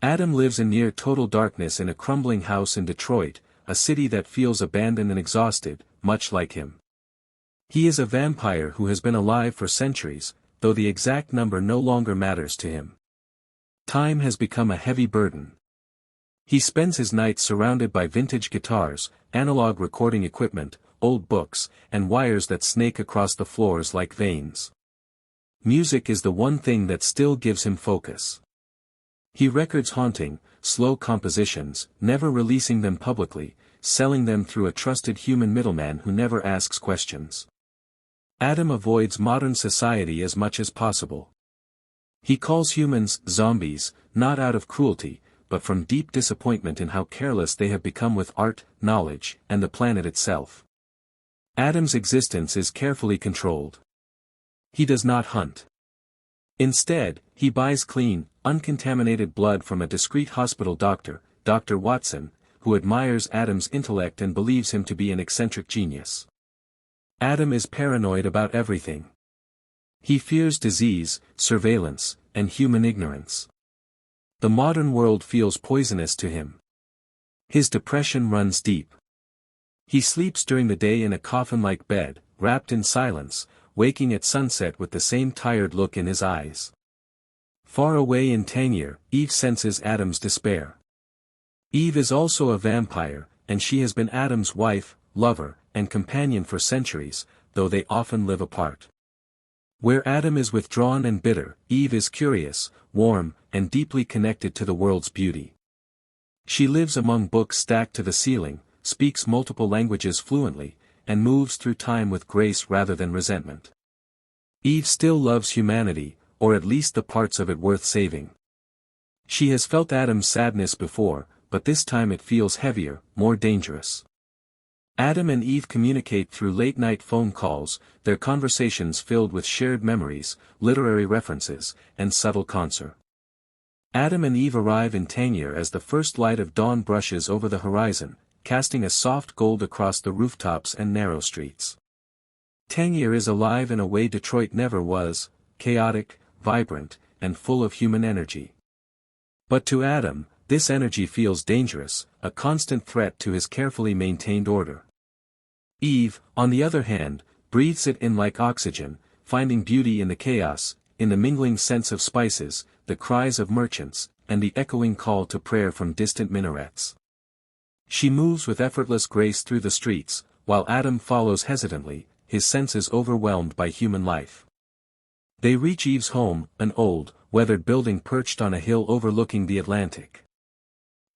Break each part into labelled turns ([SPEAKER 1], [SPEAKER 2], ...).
[SPEAKER 1] Adam lives in near total darkness in a crumbling house in Detroit, a city that feels abandoned and exhausted, much like him. He is a vampire who has been alive for centuries, though the exact number no longer matters to him. Time has become a heavy burden. He spends his nights surrounded by vintage guitars, analog recording equipment, old books, and wires that snake across the floors like veins. Music is the one thing that still gives him focus. He records haunting, slow compositions, never releasing them publicly, selling them through a trusted human middleman who never asks questions. Adam avoids modern society as much as possible. He calls humans zombies, not out of cruelty, but from deep disappointment in how careless they have become with art, knowledge, and the planet itself. Adam's existence is carefully controlled. He does not hunt. Instead, he buys clean, uncontaminated blood from a discreet hospital doctor, Dr. Watson, who admires Adam's intellect and believes him to be an eccentric genius. Adam is paranoid about everything. He fears disease, surveillance, and human ignorance. The modern world feels poisonous to him. His depression runs deep. He sleeps during the day in a coffin-like bed, wrapped in silence, waking at sunset with the same tired look in his eyes. Far away in Tangier, Eve senses Adam's despair. Eve is also a vampire, and she has been Adam's wife, lover, and companion for centuries, though they often live apart. Where Adam is withdrawn and bitter, Eve is curious, warm, and deeply connected to the world's beauty. She lives among books stacked to the ceiling, speaks multiple languages fluently, and moves through time with grace rather than resentment. Eve still loves humanity, or at least the parts of it worth saving. She has felt Adam's sadness before, but this time it feels heavier, more dangerous. Adam and Eve communicate through late-night phone calls, their conversations filled with shared memories, literary references, and subtle concern. Adam and Eve arrive in Tangier as the first light of dawn brushes over the horizon, casting a soft gold across the rooftops and narrow streets. Tangier is alive in a way Detroit never was, chaotic, vibrant, and full of human energy. But to Adam, this energy feels dangerous, a constant threat to his carefully maintained order. Eve, on the other hand, breathes it in like oxygen, finding beauty in the chaos, in the mingling scents of spices, the cries of merchants, and the echoing call to prayer from distant minarets. She moves with effortless grace through the streets, while Adam follows hesitantly, his senses overwhelmed by human life. They reach Eve's home, an old, weathered building perched on a hill overlooking the Atlantic.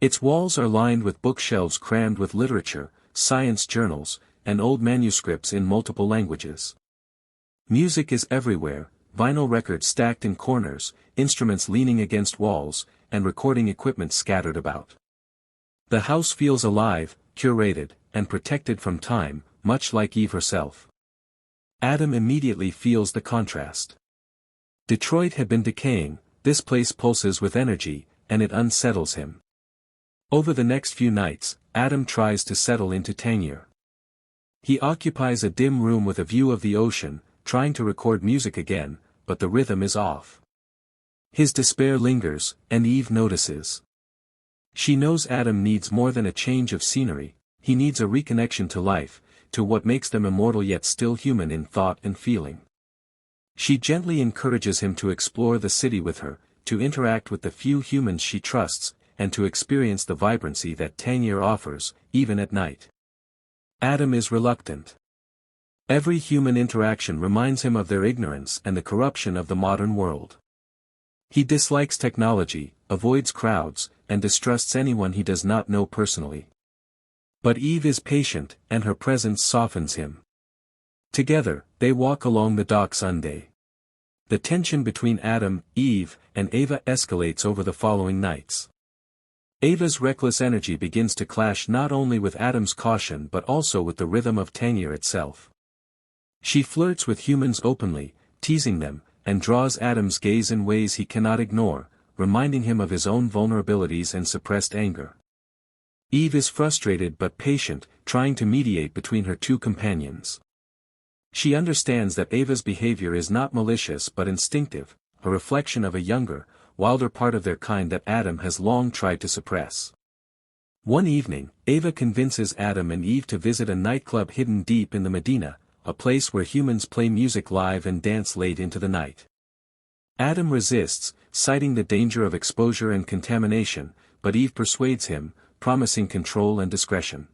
[SPEAKER 1] Its walls are lined with bookshelves crammed with literature, science journals, and old manuscripts in multiple languages. Music is everywhere, vinyl records stacked in corners, instruments leaning against walls, and recording equipment scattered about. The house feels alive, curated, and protected from time, much like Eve herself. Adam immediately feels the contrast. Detroit had been decaying, this place pulses with energy, and it unsettles him. Over the next few nights, Adam tries to settle into Tangier. He occupies a dim room with a view of the ocean, trying to record music again, but the rhythm is off. His despair lingers, and Eve notices. She knows Adam needs more than a change of scenery, he needs a reconnection to life, to what makes them immortal yet still human in thought and feeling. She gently encourages him to explore the city with her, to interact with the few humans she trusts, and to experience the vibrancy that Tangier offers, even at night. Adam is reluctant. Every human interaction reminds him of their ignorance and the corruption of the modern world. He dislikes technology, avoids crowds, and distrusts anyone he does not know personally. But Eve is patient, and her presence softens him. Together, they walk along the docks one day. The tension between Adam, Eve, and Ava escalates over the following nights. Ava's reckless energy begins to clash not only with Adam's caution but also with the rhythm of Tangier itself. She flirts with humans openly, teasing them, and draws Adam's gaze in ways he cannot ignore, reminding him of his own vulnerabilities and suppressed anger. Eve is frustrated but patient, trying to mediate between her two companions. She understands that Ava's behavior is not malicious but instinctive, a reflection of a younger, wilder part of their kind that Adam has long tried to suppress. One evening, Ava convinces Adam and Eve to visit a nightclub hidden deep in the Medina, a place where humans play music live and dance late into the night. Adam resists, citing the danger of exposure and contamination, but Eve persuades him, promising control and discretion.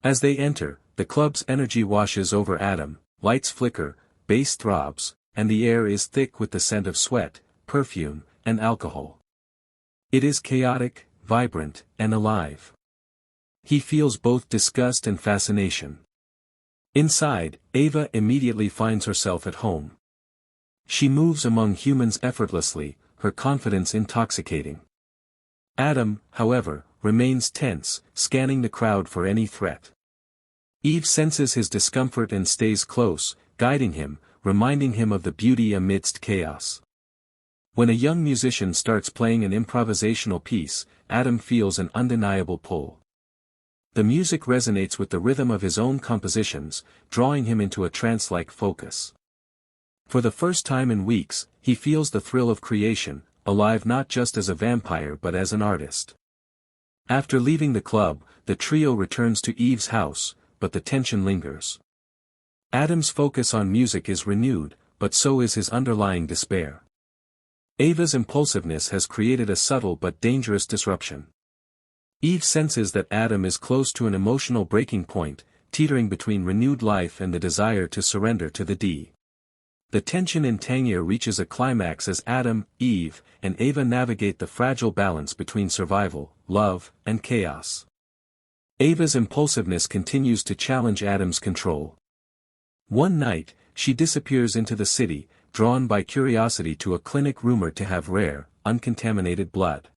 [SPEAKER 1] As they enter, the club's energy washes over Adam, lights flicker, bass throbs, and the air is thick with the scent of sweat, perfume, and alcohol. It is chaotic, vibrant, and alive. He feels both disgust and fascination. Inside, Ava immediately finds herself at home. She moves among humans effortlessly, her confidence intoxicating. Adam, however, remains tense, scanning the crowd for any threat. Eve senses his discomfort and stays close, guiding him, reminding him of the beauty amidst chaos. When a young musician starts playing an improvisational piece, Adam feels an undeniable pull. The music resonates with the rhythm of his own compositions, drawing him into a trance-like focus. For the first time in weeks, he feels the thrill of creation, alive not just as a vampire but as an artist. After leaving the club, the trio returns to Eve's house, but the tension lingers. Adam's focus on music is renewed, but so is his underlying despair. Ava's impulsiveness has created a subtle but dangerous disruption. Eve senses that Adam is close to an emotional breaking point, teetering between renewed life and the desire to surrender to the D. The tension in Tangier reaches a climax as Adam, Eve, and Ava navigate the fragile balance between survival, love, and chaos. Ava's impulsiveness continues to challenge Adam's control. One night, she disappears into the city, drawn by curiosity to a clinic rumored to have rare, uncontaminated blood.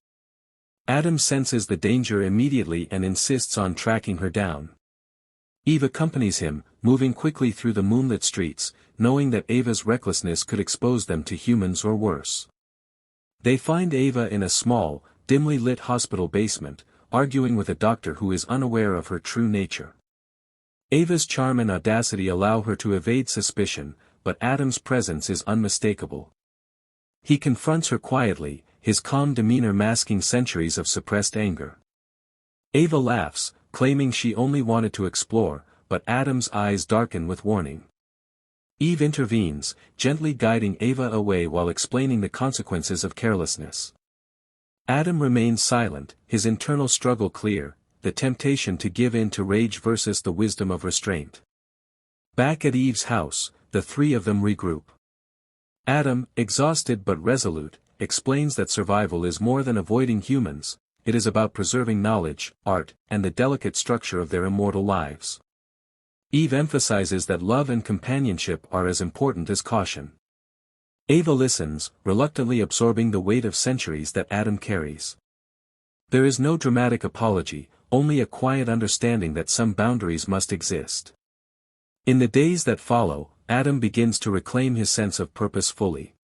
[SPEAKER 1] Adam senses the danger immediately and insists on tracking her down. Eve accompanies him, moving quickly through the moonlit streets, knowing that Ava's recklessness could expose them to humans or worse. They find Ava in a small, dimly lit hospital basement, arguing with a doctor who is unaware of her true nature. Ava's charm and audacity allow her to evade suspicion, but Adam's presence is unmistakable. He confronts her quietly, his calm demeanor masking centuries of suppressed anger. Ava laughs, claiming she only wanted to explore, but Adam's eyes darken with warning. Eve intervenes, gently guiding Ava away while explaining the consequences of carelessness. Adam remains silent, his internal struggle clear, the temptation to give in to rage versus the wisdom of restraint. Back at Eve's house, the three of them regroup. Adam, exhausted but resolute, explains that survival is more than avoiding humans, it is about preserving knowledge, art, and the delicate structure of their immortal lives. Eve emphasizes that love and companionship are as important as caution. Ava listens, reluctantly absorbing the weight of centuries that Adam carries. There is no dramatic apology, only a quiet understanding that some boundaries must exist. In the days that follow, Adam begins to reclaim his sense of purpose fully.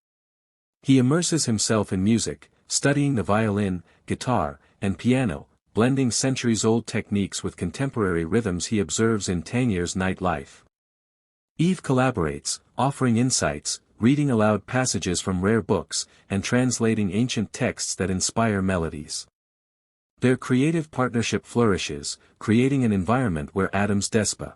[SPEAKER 1] He immerses himself in music, studying the violin, guitar, and piano, blending centuries-old techniques with contemporary rhythms he observes in Tangier's nightlife. Eve collaborates, offering insights, reading aloud passages from rare books, and translating ancient texts that inspire melodies. Their creative partnership flourishes, creating an environment where Adam's despa